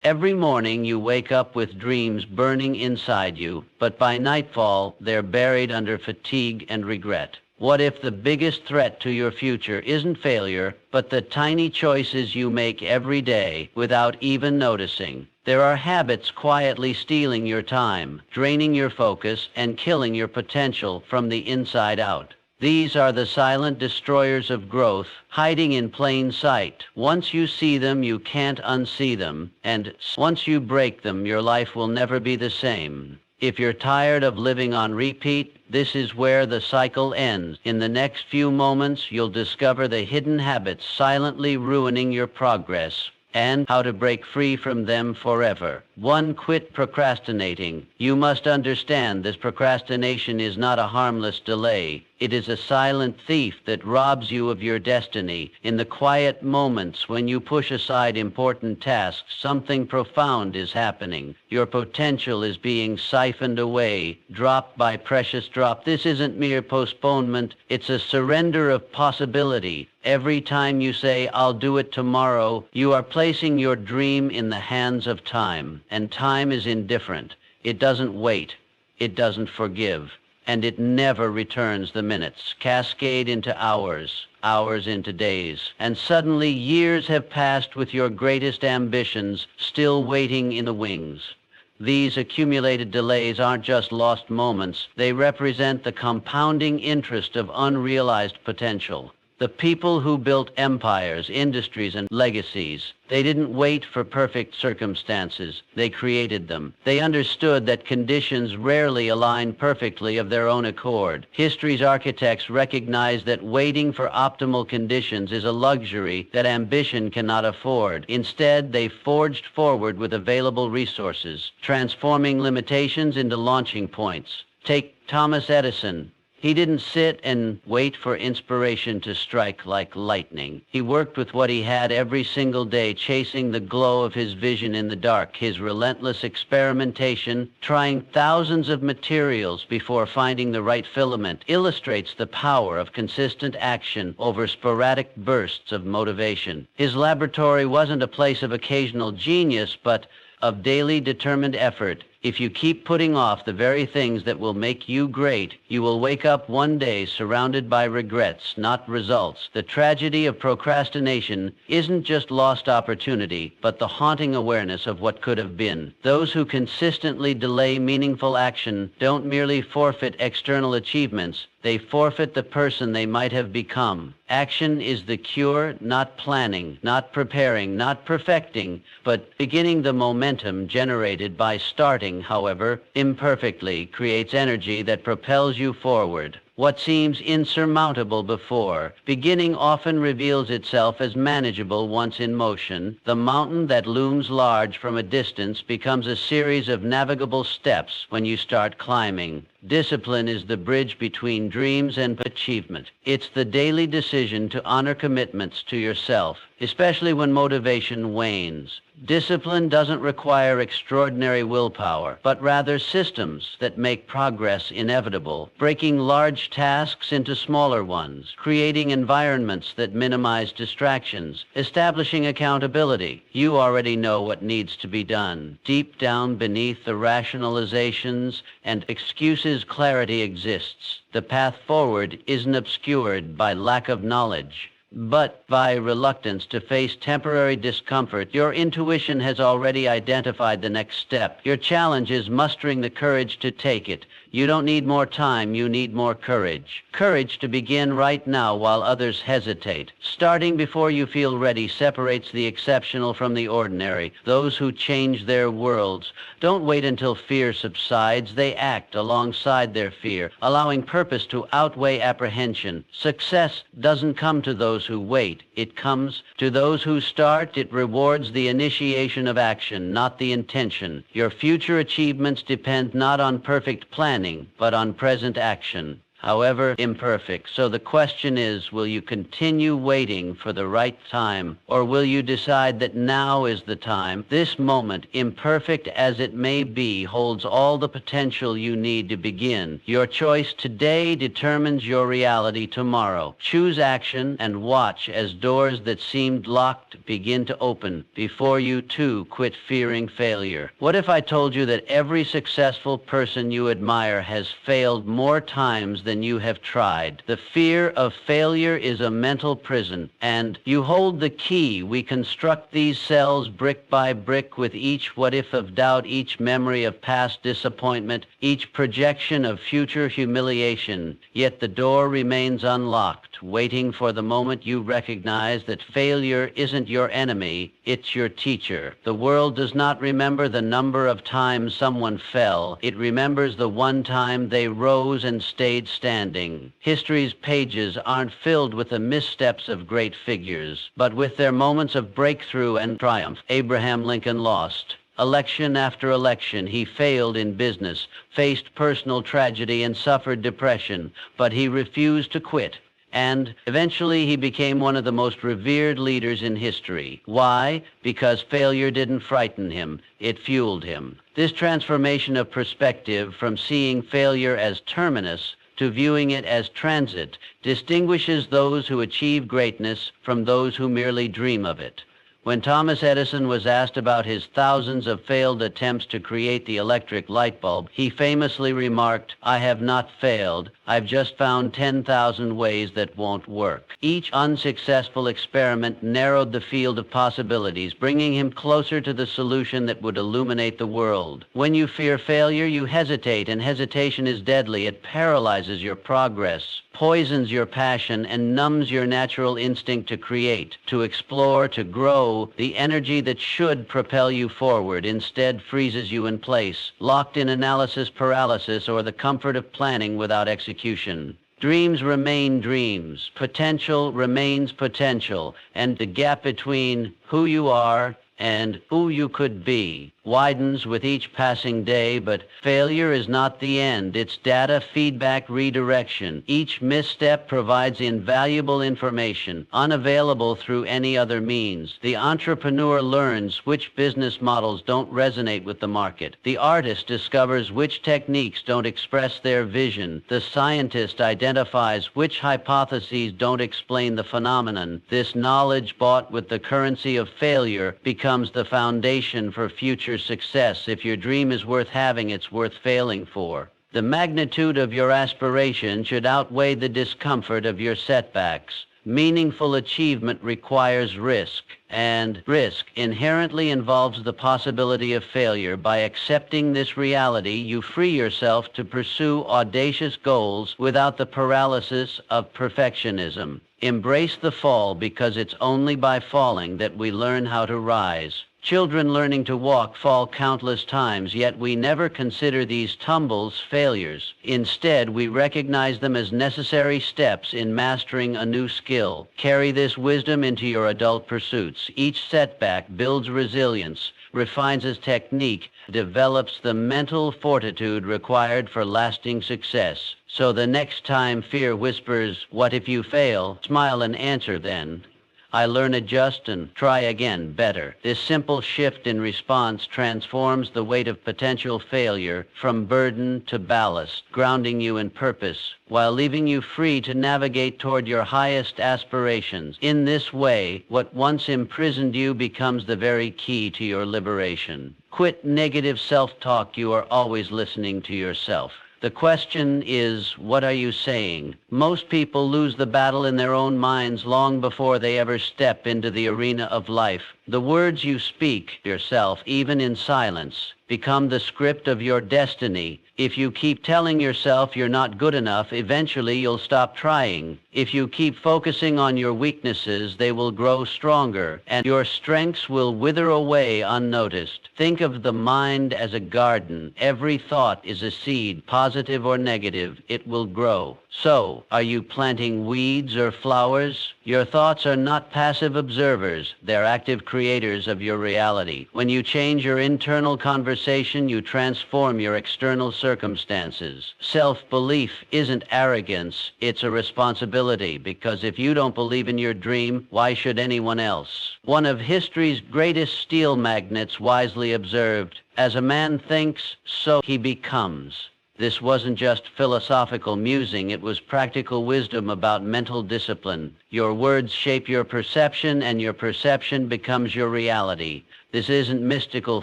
Every morning you wake up with dreams burning inside you, but by nightfall they're buried under fatigue and regret. What if the biggest threat to your future isn't failure, but the tiny choices you make every day without even noticing? There are habits quietly stealing your time, draining your focus, and killing your potential from the inside out. These are the silent destroyers of growth, hiding in plain sight. Once you see them, you can't unsee them, and once you break them, your life will never be the same. If you're tired of living on repeat, this is where the cycle ends. In the next few moments, you'll discover the hidden habits silently ruining your progress, and how to break free from them forever. 1. Quit procrastinating. You must understand this procrastination is not a harmless delay. It is a silent thief that robs you of your destiny. In the quiet moments when you push aside important tasks, something profound is happening. Your potential is being siphoned away, drop by precious drop. This isn't mere postponement, it's a surrender of possibility. Every time you say, "I'll do it tomorrow," you are placing your dream in the hands of time. And time is indifferent. It doesn't wait. It doesn't forgive. And it never returns. The minutes cascade into hours, hours into days. And suddenly years have passed with your greatest ambitions still waiting in the wings. These accumulated delays aren't just lost moments. They represent the compounding interest of unrealized potential. The people who built empires, industries, and legacies, they didn't wait for perfect circumstances. They created them. They understood that conditions rarely align perfectly of their own accord. History's architects recognized that waiting for optimal conditions is a luxury that ambition cannot afford. Instead, they forged forward with available resources, transforming limitations into launching points. Take Thomas Edison. He didn't sit and wait for inspiration to strike like lightning. He worked with what he had every single day, chasing the glow of his vision in the dark. His relentless experimentation, trying thousands of materials before finding the right filament, illustrates the power of consistent action over sporadic bursts of motivation. His laboratory wasn't a place of occasional genius, but of daily determined effort. If you keep putting off the very things that will make you great, you will wake up one day surrounded by regrets, not results. The tragedy of procrastination isn't just lost opportunity, but the haunting awareness of what could have been. Those who consistently delay meaningful action don't merely forfeit external achievements, they forfeit the person they might have become. Action is the cure, not planning, not preparing, not perfecting, but beginning. The momentum generated by starting, however imperfectly, creates energy that propels you forward. What seems insurmountable before beginning often reveals itself as manageable once in motion. The mountain that looms large from a distance becomes a series of navigable steps when you start climbing. Discipline is the bridge between dreams and achievement. It's the daily decision to honor commitments to yourself, especially when motivation wanes. Discipline doesn't require extraordinary willpower, but rather systems that make progress inevitable, breaking large tasks into smaller ones, creating environments that minimize distractions, establishing accountability. You already know what needs to be done. Deep down beneath the rationalizations and excuses, clarity exists. The path forward isn't obscured by lack of knowledge, but by reluctance to face temporary discomfort. Your intuition has already identified the next step. Your challenge is mustering the courage to take it. You don't need more time, you need more courage. Courage to begin right now while others hesitate. Starting before you feel ready separates the exceptional from the ordinary. Those who change their worlds don't wait until fear subsides. They act alongside their fear, allowing purpose to outweigh apprehension. Success doesn't come to those who wait. It comes to those who start. It rewards the initiation of action, not the intention. Your future achievements depend not on perfect planning, but on present action. however imperfect. So the question is, will you continue waiting for the right time, or will you decide that now is the time? This moment, imperfect as it may be, holds all the potential you need to begin. Your choice today determines your reality tomorrow. Choose action and watch as doors that seemed locked begin to open before you too quit fearing failure. What if I told you that every successful person you admire has failed more times than you have tried? The fear of failure is a mental prison, and you hold the key. We construct these cells brick by brick with each what if of doubt, each memory of past disappointment, each projection of future humiliation. Yet the door remains unlocked, waiting for the moment you recognize that failure isn't your enemy, it's your teacher. The world does not remember the number of times someone fell. It remembers the one time they rose and stayed standing. History's pages aren't filled with the missteps of great figures, but with their moments of breakthrough and triumph. Abraham Lincoln lost. Election after election, he failed in business, faced personal tragedy, and suffered depression, but he refused to quit. And eventually he became one of the most revered leaders in history. Why? Because failure didn't frighten him. It fueled him. This transformation of perspective from seeing failure as terminus to viewing it as transit distinguishes those who achieve greatness from those who merely dream of it. When Thomas Edison was asked about his thousands of failed attempts to create the electric light bulb, he famously remarked, "I have not failed. I've just found 10,000 ways that won't work." Each unsuccessful experiment narrowed the field of possibilities, bringing him closer to the solution that would illuminate the world. When you fear failure, you hesitate, and hesitation is deadly. It paralyzes your progress, poisons your passion, and numbs your natural instinct to create, to explore, to grow. The energy that should propel you forward instead freezes you in place, locked in analysis paralysis or the comfort of planning without execution. Dreams remain dreams. Potential remains potential. And the gap between who you are and who you could be widens with each passing day, but failure is not the end. It's data, feedback, redirection. Each misstep provides invaluable information, unavailable through any other means. The entrepreneur learns which business models don't resonate with the market. The artist discovers which techniques don't express their vision. The scientist identifies which hypotheses don't explain the phenomenon. This knowledge, bought with the currency of failure, becomes the foundation for future success. If your dream is worth having, it's worth failing for. The magnitude of your aspiration should outweigh the discomfort of your setbacks. Meaningful achievement requires risk, and risk inherently involves the possibility of failure. By accepting this reality, you free yourself to pursue audacious goals without the paralysis of perfectionism. Embrace the fall, because it's only by falling that we learn how to rise. Children learning to walk fall countless times, yet we never consider these tumbles failures. Instead, we recognize them as necessary steps in mastering a new skill. Carry this wisdom into your adult pursuits. Each setback builds resilience, refines its technique, develops the mental fortitude required for lasting success. So the next time fear whispers, "What if you fail?" smile and answer then, "I learn, adjust, and try again better." This simple shift in response transforms the weight of potential failure from burden to ballast, grounding you in purpose while leaving you free to navigate toward your highest aspirations. In this way, what once imprisoned you becomes the very key to your liberation. Quit negative self-talk. You are always listening to yourself. The question is, what are you saying? Most people lose the battle in their own minds long before they ever step into the arena of life. The words you speak yourself, even in silence, become the script of your destiny. If you keep telling yourself you're not good enough, eventually you'll stop trying. If you keep focusing on your weaknesses, they will grow stronger, and your strengths will wither away unnoticed. Think of the mind as a garden. Every thought is a seed, positive or negative. It will grow. So, are you planting weeds or flowers? Your thoughts are not passive observers, they're active creators of your reality. When you change your internal conversation, you transform your external circumstances. Self-belief isn't arrogance, it's a responsibility, because if you don't believe in your dream, why should anyone else? One of history's greatest steel magnates wisely observed, "As a man thinks, so he becomes." This wasn't just philosophical musing, it was practical wisdom about mental discipline. Your words shape your perception, and your perception becomes your reality. This isn't mystical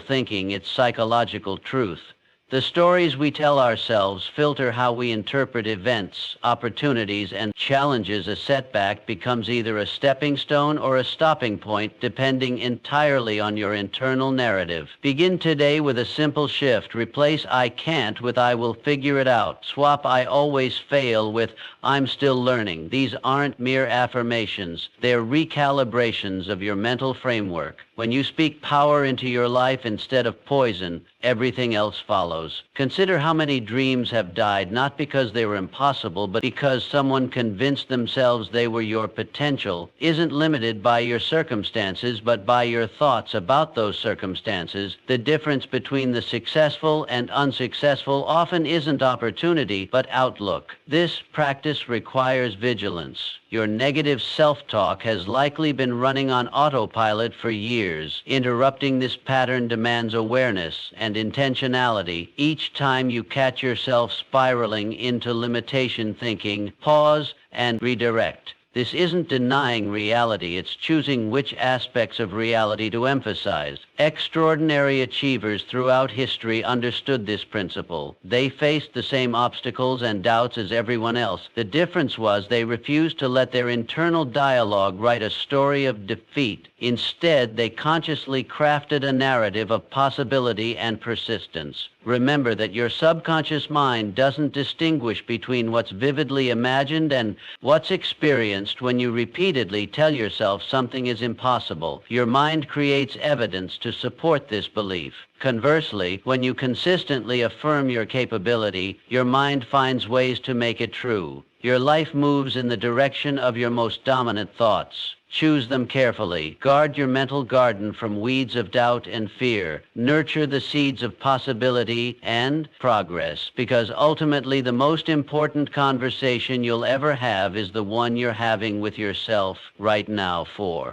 thinking, it's psychological truth. The stories we tell ourselves filter how we interpret events, opportunities, and challenges. A setback becomes either a stepping stone or a stopping point, depending entirely on your internal narrative. Begin today with a simple shift. Replace "I can't" with "I will figure it out." Swap "I always fail" with "I'm still learning." These aren't mere affirmations. They're recalibrations of your mental framework. When you speak power into your life instead of poison, everything else follows. Consider how many dreams have died, not because they were impossible, but because someone convinced themselves they were. Your potential isn't limited by your circumstances, but by your thoughts about those circumstances. The difference between the successful and unsuccessful often isn't opportunity, but outlook. This practice requires vigilance. Your negative self-talk has likely been running on autopilot for years. Interrupting this pattern demands awareness and intentionality. Each time you catch yourself spiraling into limitation thinking, pause and redirect. This isn't denying reality, it's choosing which aspects of reality to emphasize. Extraordinary achievers throughout history understood this principle. They faced the same obstacles and doubts as everyone else. The difference was they refused to let their internal dialogue write a story of defeat. Instead, they consciously crafted a narrative of possibility and persistence. Remember that your subconscious mind doesn't distinguish between what's vividly imagined and what's experienced. When you repeatedly tell yourself something is impossible, your mind creates evidence to support this belief. Conversely, when you consistently affirm your capability, your mind finds ways to make it true. Your life moves in the direction of your most dominant thoughts. Choose them carefully. Guard your mental garden from weeds of doubt and fear. Nurture the seeds of possibility and progress, because ultimately the most important conversation you'll ever have is the one you're having with yourself right now.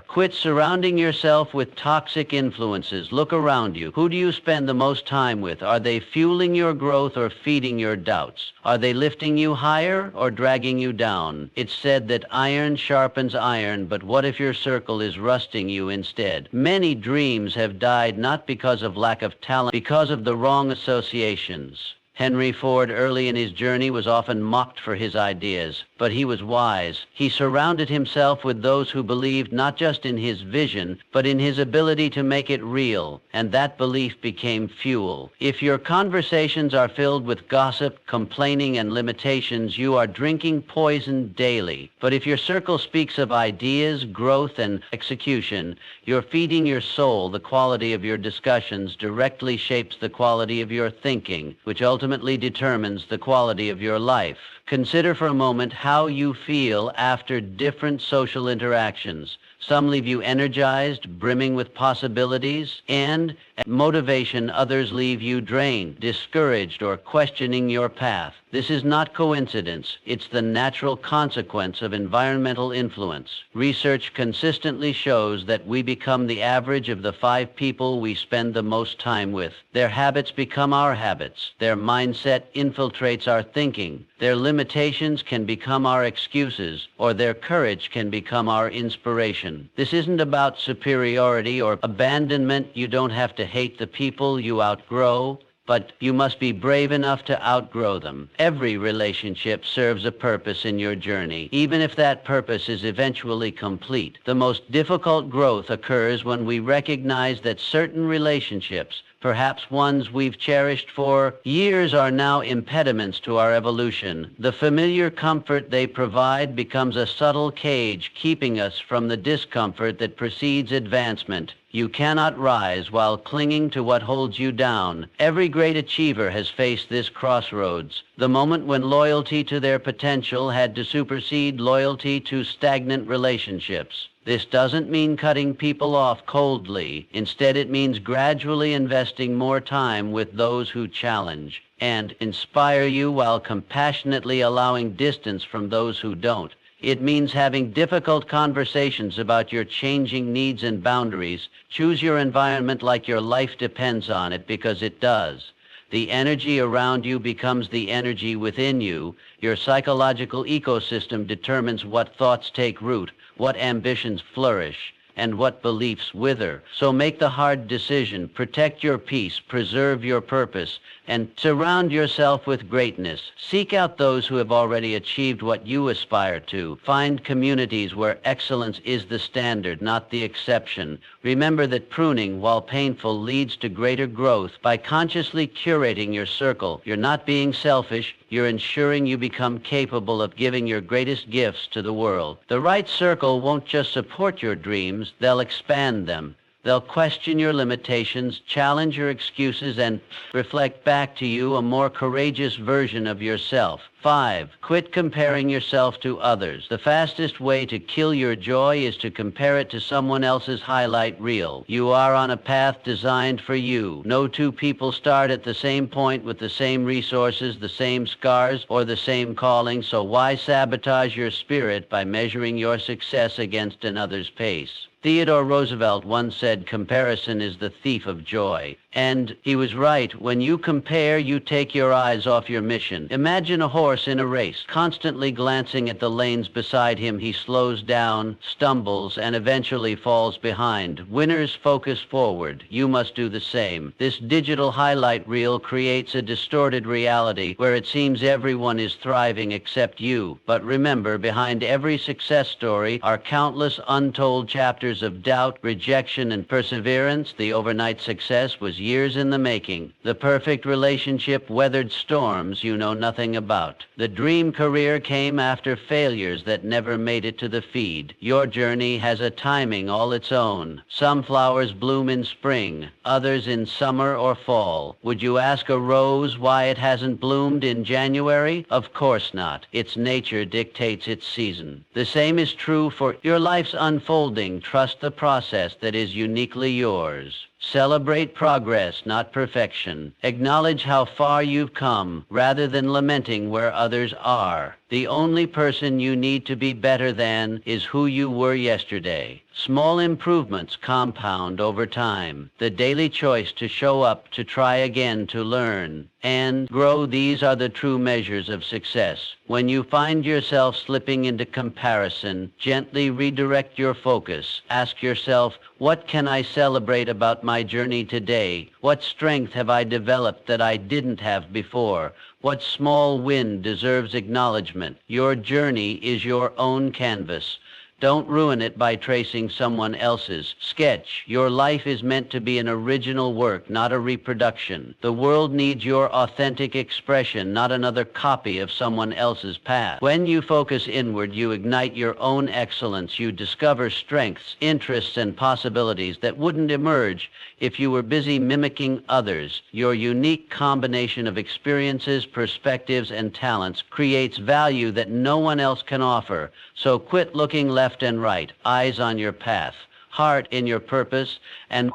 Quit surrounding yourself with toxic influences. Look around you. Who do you spend the most time with? Are they fueling your growth or feeding your doubts? Are they lifting you higher or dragging you down? It's said that iron sharpens iron, but what if your circle is rusting you instead? Many dreams have died not because of lack of talent, because of the wrong associations. Henry Ford, early in his journey, was often mocked for his ideas, but he was wise. He surrounded himself with those who believed not just in his vision, but in his ability to make it real, and that belief became fuel. If your conversations are filled with gossip, complaining, and limitations, you are drinking poison daily. But if your circle speaks of ideas, growth, and execution, you're feeding your soul. The quality of your discussions directly shapes the quality of your thinking, which ultimately determines the quality of your life. Consider for a moment how you feel after different social interactions. Some leave you energized, brimming with possibilities and motivation. Others leave you drained, discouraged, or questioning your path. This is not coincidence. It's the natural consequence of environmental influence. Research consistently shows that we become the average of the 5 people we spend the most time with. Their habits become our habits. Their mindset infiltrates our thinking. Their limitations can become our excuses, or their courage can become our inspiration. This isn't about superiority or abandonment. You don't have to hate the people you outgrow, but you must be brave enough to outgrow them. Every relationship serves a purpose in your journey, even if that purpose is eventually complete. The most difficult growth occurs when we recognize that certain relationships, Perhaps ones we've cherished for years are now impediments to our evolution. The familiar comfort they provide becomes a subtle cage keeping us from the discomfort that precedes advancement. You cannot rise while clinging to what holds you down. Every great achiever has faced this crossroads, the moment when loyalty to their potential had to supersede loyalty to stagnant relationships. This doesn't mean cutting people off coldly. Instead, it means gradually investing more time with those who challenge and inspire you while compassionately allowing distance from those who don't. It means having difficult conversations about your changing needs and boundaries. Choose your environment like your life depends on it, because it does. The energy around you becomes the energy within you. Your psychological ecosystem determines what thoughts take root, what ambitions flourish, and what beliefs wither. So make the hard decision. Protect your peace, preserve your purpose, and surround yourself with greatness. Seek out those who have already achieved what you aspire to. Find communities where excellence is the standard, not the exception. Remember that pruning, while painful, leads to greater growth. By consciously curating your circle, you're not being selfish. You're ensuring you become capable of giving your greatest gifts to the world. The right circle won't just support your dreams, they'll expand them. They'll question your limitations, challenge your excuses, and reflect back to you a more courageous version of yourself. 5. Quit comparing yourself to others. The fastest way to kill your joy is to compare it to someone else's highlight reel. You are on a path designed for you. No two people start at the same point with the same resources, the same scars, or the same calling, so why sabotage your spirit by measuring your success against another's pace? Theodore Roosevelt once said, "Comparison is the thief of joy." And he was right. When you compare, you take your eyes off your mission. Imagine a horse in a race, constantly glancing at the lanes beside him. He slows down, stumbles, and eventually falls behind. Winners focus forward. You must do the same. This digital highlight reel creates a distorted reality where it seems everyone is thriving except you. But remember, behind every success story are countless untold chapters of doubt, rejection, and perseverance. The overnight success was years in the making. The perfect relationship weathered storms you know nothing about. The dream career came after failures that never made it to the feed. Your journey has a timing all its own. Some flowers bloom in spring, others in summer or fall. Would you ask a rose why it hasn't bloomed in January? Of course not. Its nature dictates its season. The same is true for your life's unfolding. Trust the process that is uniquely yours. Celebrate progress, not perfection. Acknowledge how far you've come, rather than lamenting where others are. The only person you need to be better than is who you were yesterday. Small improvements compound over time. The daily choice to show up, to try again, to learn and grow, these are the true measures of success. When you find yourself slipping into comparison, gently redirect your focus. Ask yourself, what can I celebrate about my journey today? What strength have I developed that I didn't have before? What small win deserves acknowledgement? Your journey is your own canvas. Don't ruin it by tracing someone else's sketch. Your life is meant to be an original work, not a reproduction. The world needs your authentic expression, not another copy of someone else's path. When you focus inward, you ignite your own excellence. You discover strengths, interests, and possibilities that wouldn't emerge if you were busy mimicking others. Your unique combination of experiences, perspectives, and talents creates value that no one else can offer. So quit looking left and right, eyes on your path, heart in your purpose, and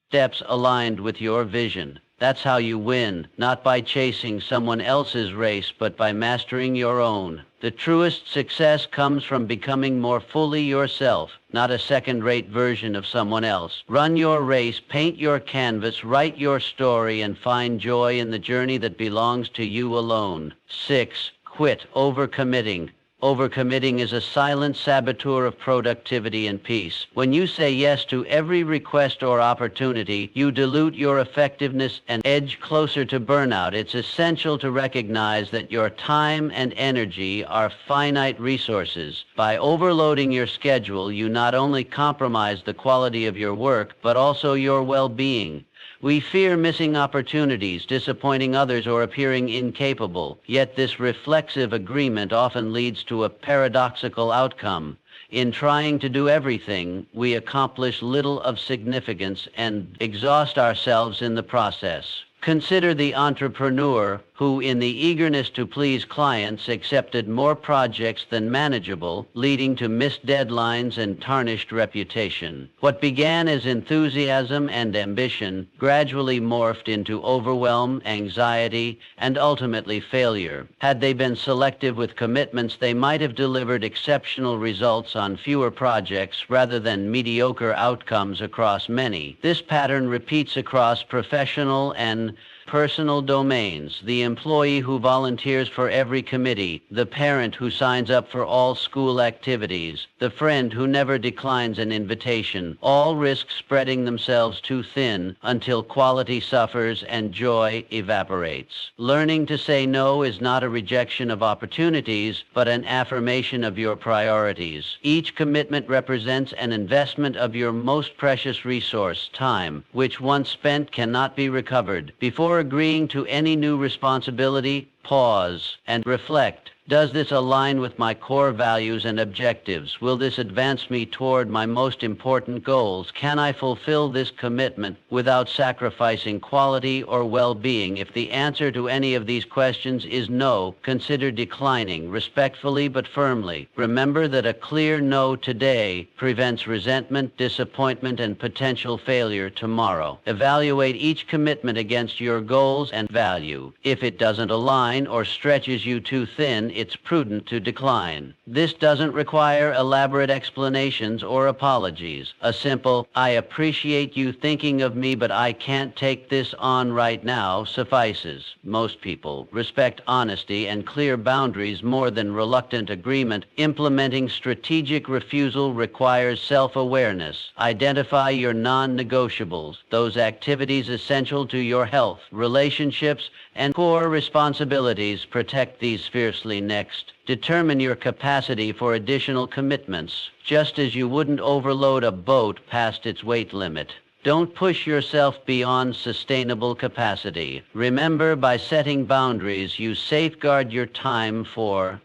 steps aligned with your vision. That's how you win, not by chasing someone else's race, but by mastering your own. The truest success comes from becoming more fully yourself, not a second-rate version of someone else. Run your race, paint your canvas, write your story, and find joy in the journey that belongs to you alone. 6. Quit overcommitting. Overcommitting is a silent saboteur of productivity and peace. When you say yes to every request or opportunity, you dilute your effectiveness and edge closer to burnout. It's essential to recognize that your time and energy are finite resources. By overloading your schedule, you not only compromise the quality of your work, but also your well-being. We fear missing opportunities, disappointing others, or appearing incapable. Yet this reflexive agreement often leads to a paradoxical outcome. In trying to do everything, we accomplish little of significance and exhaust ourselves in the process. Consider the entrepreneur who, in the eagerness to please clients, accepted more projects than manageable, leading to missed deadlines and tarnished reputation. What began as enthusiasm and ambition gradually morphed into overwhelm, anxiety, and ultimately failure. Had they been selective with commitments, they might have delivered exceptional results on fewer projects rather than mediocre outcomes across many. This pattern repeats across professional and personal domains. The employee who volunteers for every committee, the parent who signs up for all school activities, the friend who never declines an invitation, all risk spreading themselves too thin until quality suffers and joy evaporates. Learning to say no is not a rejection of opportunities, but an affirmation of your priorities. Each commitment represents an investment of your most precious resource, time, which once spent cannot be recovered. Before agreeing to any new responsibility, pause and reflect. Does this align with my core values and objectives? Will this advance me toward my most important goals? Can I fulfill this commitment without sacrificing quality or well-being? If the answer to any of these questions is no, consider declining respectfully but firmly. Remember that a clear no today prevents resentment, disappointment, and potential failure tomorrow. Evaluate each commitment against your goals and value. If it doesn't align or stretches you too thin, it's prudent to decline. This doesn't require elaborate explanations or apologies. A simple, "I appreciate you thinking of me, but I can't take this on right now," suffices. Most people respect honesty and clear boundaries more than reluctant agreement. Implementing strategic refusal requires self-awareness. Identify your non-negotiables, those activities essential to your health, relationships, and core responsibilities. Protect these fiercely. Next, determine your capacity for additional commitments. Just as you wouldn't overload a boat past its weight limit, don't push yourself beyond sustainable capacity. Remember, by setting boundaries, you safeguard your time for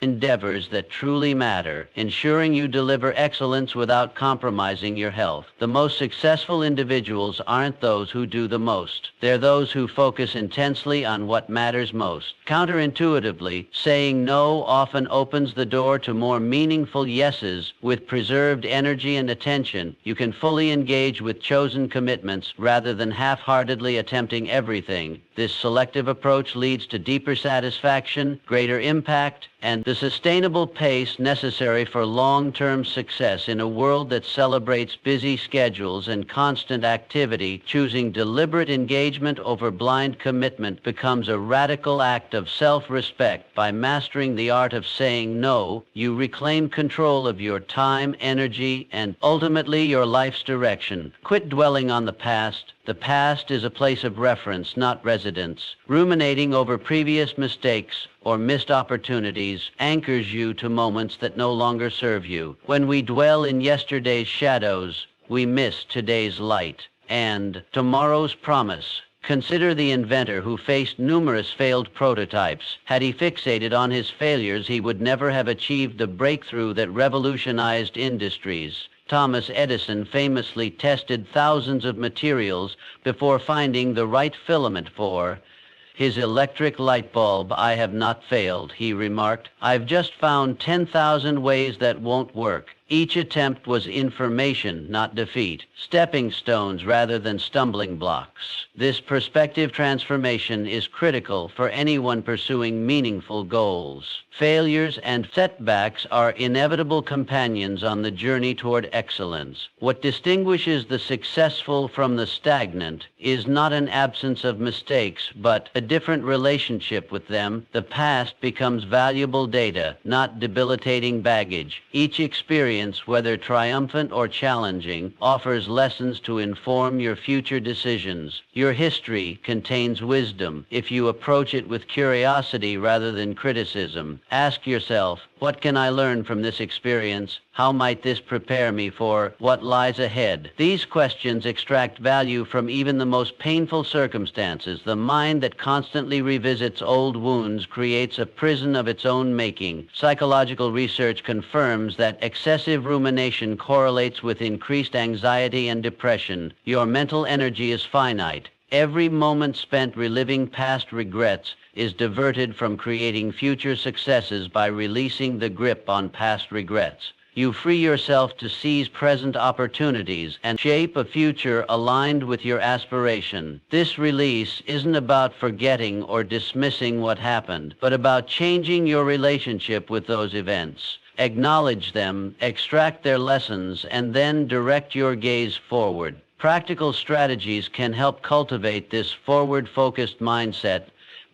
endeavors that truly matter, ensuring you deliver excellence without compromising your health. The most successful individuals aren't those who do the most. They're those who focus intensely on what matters most. Counterintuitively, saying no often opens the door to more meaningful yeses. With preserved energy and attention, you can fully engage with chosen commitments rather than half-heartedly attempting everything. This selective approach leads to deeper satisfaction, greater impact, and the sustainable pace necessary for long-term success. In a world that celebrates busy schedules and constant activity, choosing deliberate engagement over blind commitment becomes a radical act of self-respect. By mastering the art of saying no, you reclaim control of your time, energy, and ultimately your life's direction. Quit dwelling on the past. The past is a place of reference, not residence. Ruminating over previous mistakes or missed opportunities anchors you to moments that no longer serve you. When we dwell in yesterday's shadows, we miss today's light and tomorrow's promise. Consider the inventor who faced numerous failed prototypes. Had he fixated on his failures, he would never have achieved the breakthrough that revolutionized industries. Thomas Edison famously tested thousands of materials before finding the right filament for his electric light bulb. "I have not failed," he remarked. "I've just found 10,000 ways that won't work." Each attempt was information, not defeat, stepping stones rather than stumbling blocks. This perspective transformation is critical for anyone pursuing meaningful goals. Failures and setbacks are inevitable companions on the journey toward excellence. What distinguishes the successful from the stagnant is not an absence of mistakes, but a different relationship with them. The past becomes valuable data, not debilitating baggage. Each experience, whether triumphant or challenging, offers lessons to inform your future decisions. Your history contains wisdom if you approach it with curiosity rather than criticism. Ask yourself, What can I learn from this experience? How might this prepare me for what lies ahead? These questions extract value from even the most painful circumstances. The mind that constantly revisits old wounds creates a prison of its own making. Psychological research confirms that excessive rumination correlates with increased anxiety and depression. Your mental energy is finite. Every moment spent reliving past regrets is diverted from creating future successes by releasing the grip on past regrets. You free yourself to seize present opportunities and shape a future aligned with your aspiration. This release isn't about forgetting or dismissing what happened, but about changing your relationship with those events. Acknowledge them, extract their lessons, and then direct your gaze forward. Practical strategies can help cultivate this forward-focused mindset.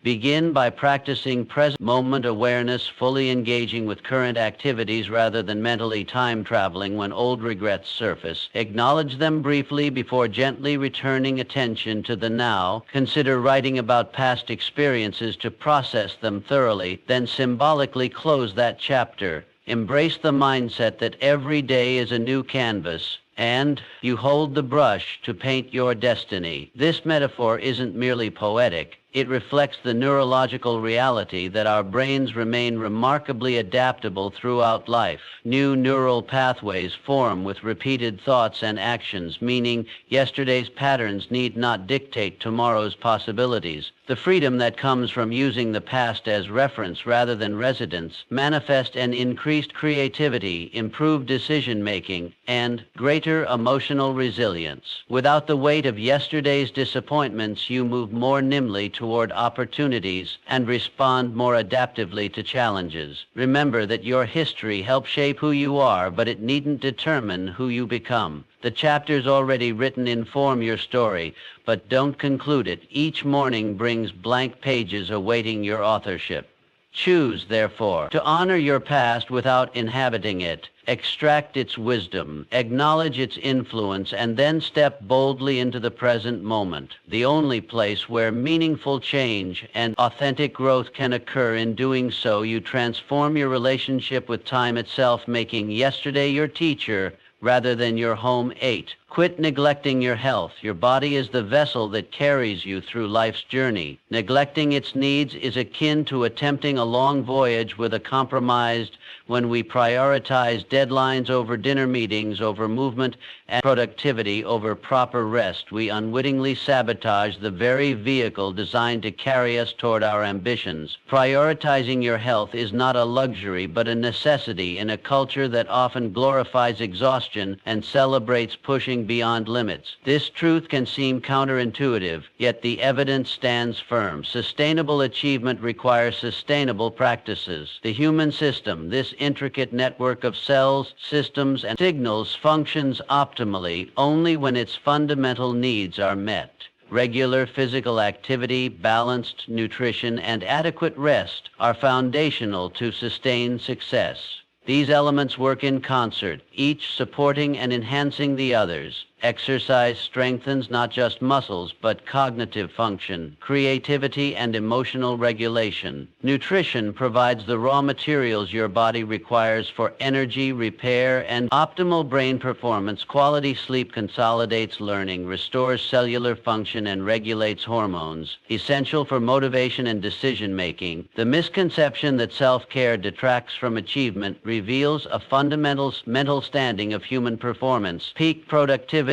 Begin by practicing present moment awareness, fully engaging with current activities rather than mentally time traveling when old regrets surface. Acknowledge them briefly before gently returning attention to the now. Consider writing about past experiences to process them thoroughly, then symbolically close that chapter. Embrace the mindset that every day is a new canvas, and you hold the brush to paint your destiny. This metaphor isn't merely poetic. It reflects the neurological reality that our brains remain remarkably adaptable throughout life. New neural pathways form with repeated thoughts and actions, meaning yesterday's patterns need not dictate tomorrow's possibilities. The freedom that comes from using the past as reference rather than residence manifests an increased creativity, improved decision-making, and greater emotional resilience. Without the weight of yesterday's disappointments, you move more nimbly toward opportunities and respond more adaptively to challenges. Remember that your history helps shape who you are, but it needn't determine who you become. The chapters already written inform your story, but don't conclude it. Each morning brings blank pages awaiting your authorship. Choose, therefore, to honor your past without inhabiting it. Extract its wisdom, acknowledge its influence, and then step boldly into the present moment, the only place where meaningful change and authentic growth can occur. In doing so, you transform your relationship with time itself, making yesterday your teacher rather than your home aide. Quit neglecting your health. Your body is the vessel that carries you through life's journey. Neglecting its needs is akin to attempting a long voyage with a compromised. When we prioritize deadlines over dinner meetings, over movement and productivity over proper rest, we unwittingly sabotage the very vehicle designed to carry us toward our ambitions. Prioritizing your health is not a luxury, but a necessity in a culture that often glorifies exhaustion and celebrates pushing beyond limits. This truth can seem counterintuitive, yet the evidence stands firm. Sustainable achievement requires sustainable practices. The human system, this intricate network of cells, systems, and signals, functions optimally only when its fundamental needs are met. Regular physical activity, balanced nutrition, and adequate rest are foundational to sustained success. These elements work in concert, each supporting and enhancing the others. Exercise strengthens not just muscles, but cognitive function, creativity, and emotional regulation. Nutrition provides the raw materials your body requires for energy, repair, and optimal brain performance. Quality sleep consolidates learning, restores cellular function, and regulates hormones, essential for motivation and decision-making. The misconception that self-care detracts from achievement reveals a fundamental mental standing of human performance. Peak productivity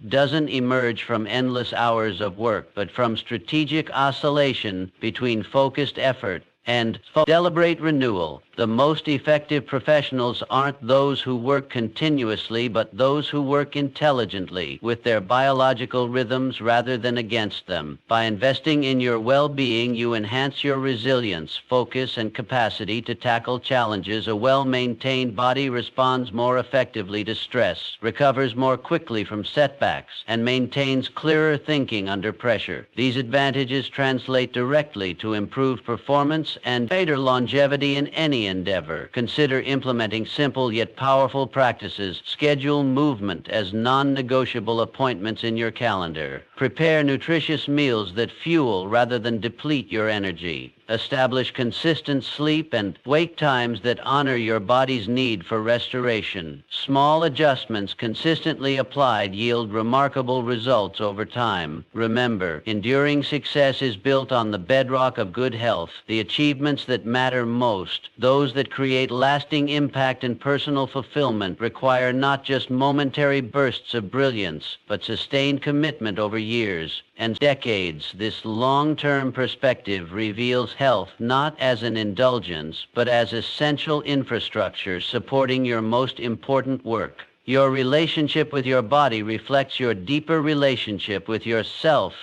doesn't emerge from endless hours of work, but from strategic oscillation between focused effort and deliberate renewal. The most effective professionals aren't those who work continuously, but those who work intelligently with their biological rhythms rather than against them. By investing in your well-being, you enhance your resilience, focus, and capacity to tackle challenges. A well-maintained body responds more effectively to stress, recovers more quickly from setbacks, and maintains clearer thinking under pressure. These advantages translate directly to improved performance and greater longevity in any endeavor. Consider implementing simple yet powerful practices. Schedule movement as non-negotiable appointments in your calendar. Prepare nutritious meals that fuel rather than deplete your energy. Establish consistent sleep and wake times that honor your body's need for restoration. Small adjustments consistently applied yield remarkable results over time. Remember, enduring success is built on the bedrock of good health. The achievements that matter most, those that create lasting impact and personal fulfillment, require not just momentary bursts of brilliance, but sustained commitment over years and decades. This long-term perspective reveals health not as an indulgence, but as essential infrastructure supporting your most important work. Your relationship with your body reflects your deeper relationship with yourself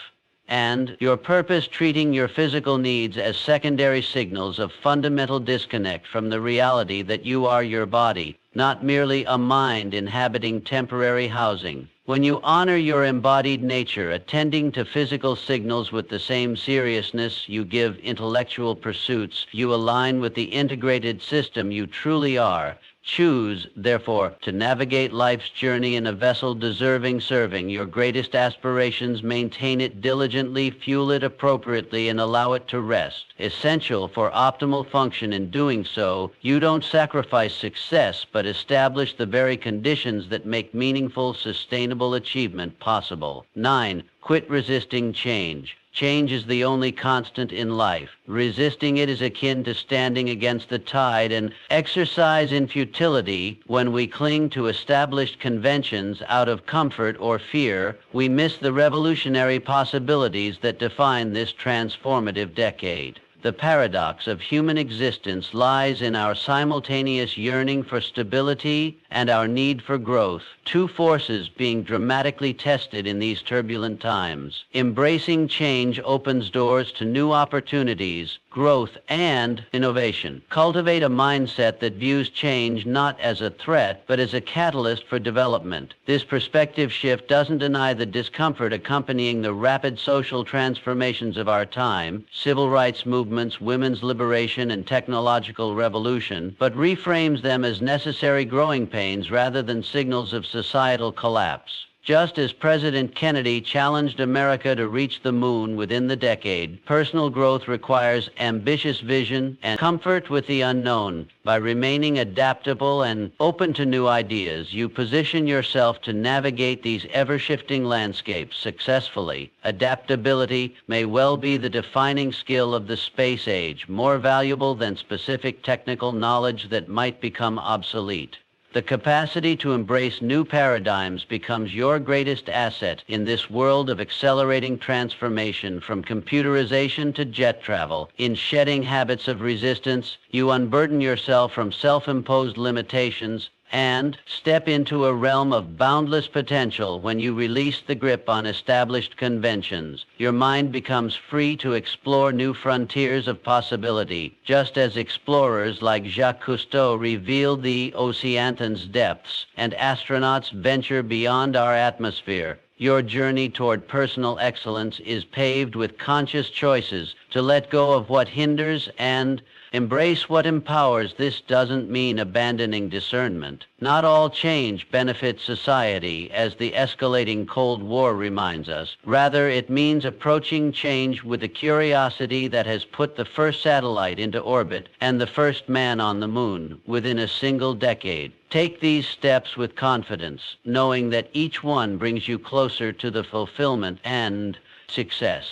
and your purpose. Treating your physical needs as secondary signals of fundamental disconnect from the reality that you are your body, not merely a mind inhabiting temporary housing. When you honor your embodied nature, attending to physical signals with the same seriousness you give intellectual pursuits, you align with the integrated system you truly are. Choose, therefore, to navigate life's journey in a vessel deserving serving your greatest aspirations. Maintain it diligently, fuel it appropriately, and allow it to rest. Essential for optimal function. In doing so, you don't sacrifice success, but establish the very conditions that make meaningful, sustainable achievement possible. 9. Quit resisting change. Change is the only constant in life. Resisting it is akin to standing against the tide, and exercise in futility. When we cling to established conventions out of comfort or fear, we miss the revolutionary possibilities that define this transformative decade. The paradox of human existence lies in our simultaneous yearning for stability and our need for growth, two forces being dramatically tested in these turbulent times. Embracing change opens doors to new opportunities, growth, and innovation. Cultivate a mindset that views change not as a threat, but as a catalyst for development. This perspective shift doesn't deny the discomfort accompanying the rapid social transformations of our time, civil rights movements, women's liberation, and technological revolution, but reframes them as necessary growing pains rather than signals of societal collapse. Just as President Kennedy challenged America to reach the moon within the decade, personal growth requires ambitious vision and comfort with the unknown. By remaining adaptable and open to new ideas, you position yourself to navigate these ever-shifting landscapes successfully. Adaptability may well be the defining skill of the space age, more valuable than specific technical knowledge that might become obsolete. The capacity to embrace new paradigms becomes your greatest asset in this world of accelerating transformation. From computerization to jet travel, in shedding habits of resistance, you unburden yourself from self-imposed limitations and step into a realm of boundless potential. When you release the grip on established conventions, your mind becomes free to explore new frontiers of possibility, just as explorers like Jacques Cousteau revealed the ocean's depths and astronauts venture beyond our atmosphere. Your journey toward personal excellence is paved with conscious choices to let go of what hinders and embrace what empowers. This doesn't mean abandoning discernment. Not all change benefits society, as the escalating Cold War reminds us. Rather, it means approaching change with the curiosity that has put the first satellite into orbit and the first man on the moon within a single decade. Take these steps with confidence, knowing that each one brings you closer to the fulfillment and success.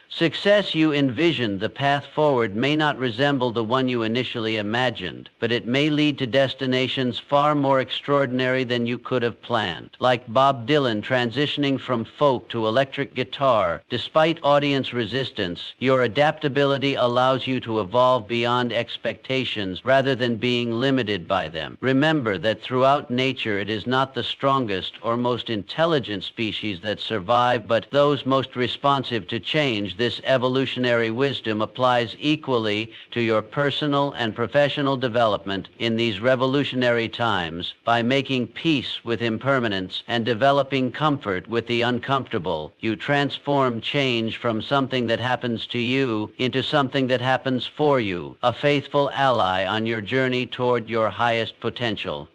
Success you envisioned. The path forward may not resemble the one you initially imagined, but it may lead to destinations far more extraordinary than you could have planned. Like Bob Dylan transitioning from folk to electric guitar, despite audience resistance, your adaptability allows you to evolve beyond expectations rather than being limited by them. Remember that throughout nature, it is not the strongest or most intelligent species that survive, but those most responsive to change. This evolutionary wisdom applies equally to your personal and professional development in these revolutionary times. By making peace with impermanence and developing comfort with the uncomfortable, you transform change from something that happens to you into something that happens for you, a faithful ally on your journey toward your highest potential.